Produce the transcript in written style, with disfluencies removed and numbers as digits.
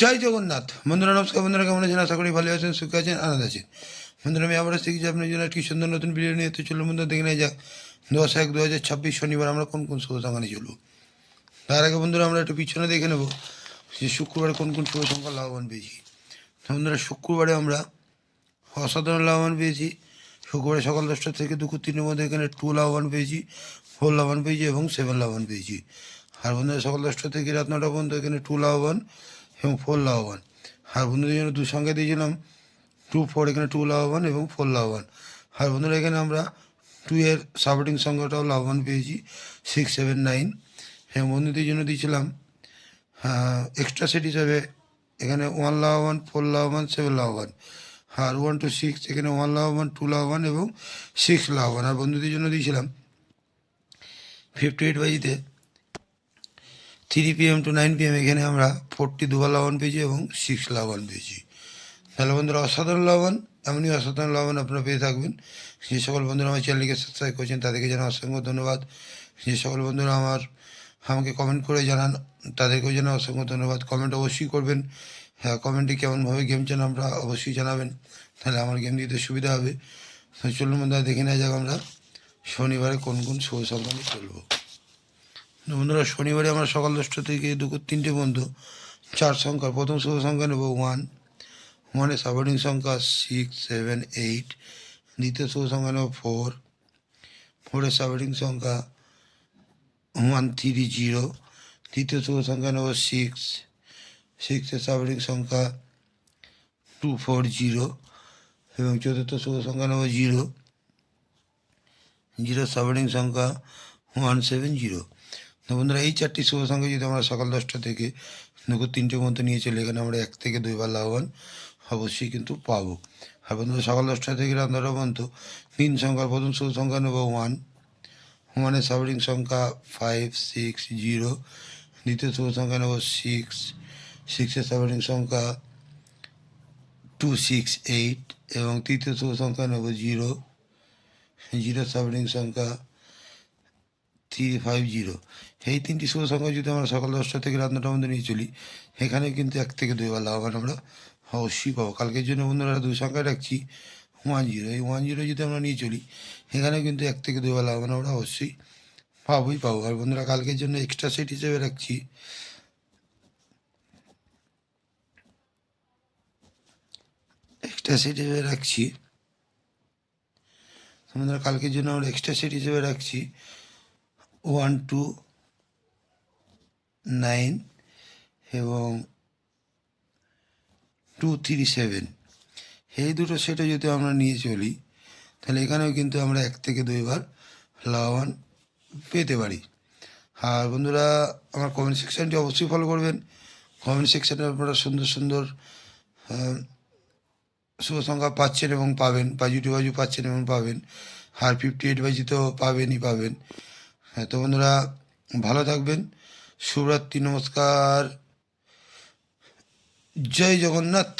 জয় জগন্নাথ। বন্ধুরা নমস্কার। বন্ধুরা কেমন আছেন? আশা করি ভালো আছেন, সুখে আছেন, আনন্দ আছেন। বন্ধুরা আমি আবার শিখেছি আপনার জন্য একটি সুন্দর নতুন ভিডিও নিয়ে। তো চলুন বন্ধুরা দেখে নেওয়া যাক 10/1/2026 শনিবার আমরা কোন কোন শুভ সংখ্যা নিয়ে চলবো। তার আগে বন্ধুরা আমরা একটু পিছনে দেখে নেব যে শুক্রবারে কোন কোন শুভ সংখ্যা লাভবান পেয়েছি। বন্ধুরা শুক্রবারে আমরা অসাধারণ লাভবান পেয়েছি। শুক্রবারে সকাল 10টা থেকে দুপুর 3টের মধ্যে এখানে 2 লাভবান পেয়েছি, 4 লাভবান পেয়েছি এবং 7 লাভবান পেয়েছি। আর বন্ধুরা সকাল 10টা থেকে রাত 9টা পর্যন্ত এখানে 2 লাভবান এবং 4 লাভবান। আর বন্ধুদের জন্য 2 সংখ্যা দিয়েছিলাম 2, 4, এখানে 2 লাভবান এবং 4 লাভবান। আর বন্ধুরা এখানে আমরা 2 এর সাপোর্টিং সংখ্যাটাও লাভবান পেয়েছি 6, 7, 9। এবং বন্ধুদের জন্য দিয়েছিলাম এক্সট্রা সেট হিসাবে এখানে 1 লাভবান, 4 লাভবান, 7 লাভবান। আর 1 to 6 এখানে 1 লাভবান, 2 লাভবান এবং 6 লাভবান। আর বন্ধুদের জন্য দিয়েছিলাম 58 বাজিতে 3 PM to 9 PM এখানে আমরা 40 দুবার লাভবান পেয়েছি এবং 6 লাভবান পেয়েছি। তাহলে বন্ধুরা অসাধারণ লাভবান, এমনই অসাধারণ লাভবান আপনারা পেয়ে থাকবেন। যে সকল বন্ধুরা আমার চ্যানেলকে সাবস্ক্রাইব করেছেন তাদেরকে জানাই অসংখ্য ধন্যবাদ। যে সকল বন্ধুরা আমাকে কমেন্ট করে জানান তাদেরকেও জানাই অসংখ্য ধন্যবাদ। কমেন্ট অবশ্যই করবেন। হ্যাঁ, কমেন্টে কেমনভাবে গেম চান আমরা অবশ্যই জানাবেন, তাহলে আমার গেম দিতে সুবিধা হবে। তো চলুন বন্ধুরা দেখে নেওয়া যাক আমরা শনিবারে কোন কোন শুভ সংখ্যা নিয়ে চলবো। বন্ধুরা শনিবারে আমরা সকাল 10টা থেকে দুপুর 3টে পর্যন্ত 4 সংখ্যা প্রথম শুভ সংখ্যা নেব 1। 1 সাপোর্টিং সংখ্যা 6, 7, 8। দ্বিতীয় শুভ সংখ্যা নেব 4। 4 সাপোর্টিং সংখ্যা 1, 3, 0। তৃতীয় শুভ সংখ্যা নেব 6। 6 সাপোর্টিং সংখ্যা 2, 4, 0। এবং চতুর্থ শুভ সংখ্যা নেব 0। 0 সাপোর্টিং সংখ্যা 1, 7, 0। তো বন্ধুরা এই 4টি শুভ সংখ্যা যদি আমরা সকাল 10টা থেকে দুপুর 3টের মধ্যে নিয়ে চলে, এখানে আমরা 1 থেকে 2 বার লাভবান অবশ্যই কিন্তু পাবো। আর বন্ধুরা সকাল 10টা থেকে রাত 9টা পর্যন্ত 3 সংখ্যার প্রথম শুভ সংখ্যা নেব 1। 1 সাপোর্টিং সংখ্যা 5, 6, 0। দ্বিতীয় শুভ সংখ্যা নেব 6। 6 সাপোর্টিং সংখ্যা 2, 6, 8। এবং তৃতীয় শুভ সংখ্যা নেব 0। 0 সাপোর্টিং সংখ্যা 3, 5, 0। এই 3টি শুভ সংখ্যা যদি আমরা সকাল 10টা থেকে রাত 9টার মধ্যে নিয়ে চলি, এখানে কিন্তু 1 থেকে 2 বার লাভবান আমরা অবশ্যই পাবো। কালকের জন্য বন্ধুরা 2 সংখ্যা রাখছি 10। এই 10 যদি আমরা নিয়ে চলি, এখানে কিন্তু 1 থেকে 2 বার লাভবান আমরা অবশ্যই পাবো। আর বন্ধুরা কালকের জন্য এক্সট্রা সেট হিসেবে রাখছি বন্ধুরা কালকের জন্য আমরা এক্সট্রা সেট হিসেবে রাখছি 1, 2, 9 এবং 2, 3, 7। এই দুটো সেটে যদি আমরা নিয়ে চলি, তাহলে এখানেও কিন্তু আমরা 1 থেকে 2 বার লাভবান পেতে পারি। আর বন্ধুরা আমার কমেন্ট সেকশানটি অবশ্যই ফলো করবেন। কমেন্ট সেকশানে আপনারা সুন্দর সুন্দর শুভ সংখ্যা পাচ্ছেন এবং পাবেন, বাজু পাচ্ছেন এবং পাবেন। আর 58 বাজি তো পাবেন। হ্যাঁ, তো বন্ধুরা ভালো থাকবেন। শুভরাত্রি, নমস্কার, জয় জগন্নাথ।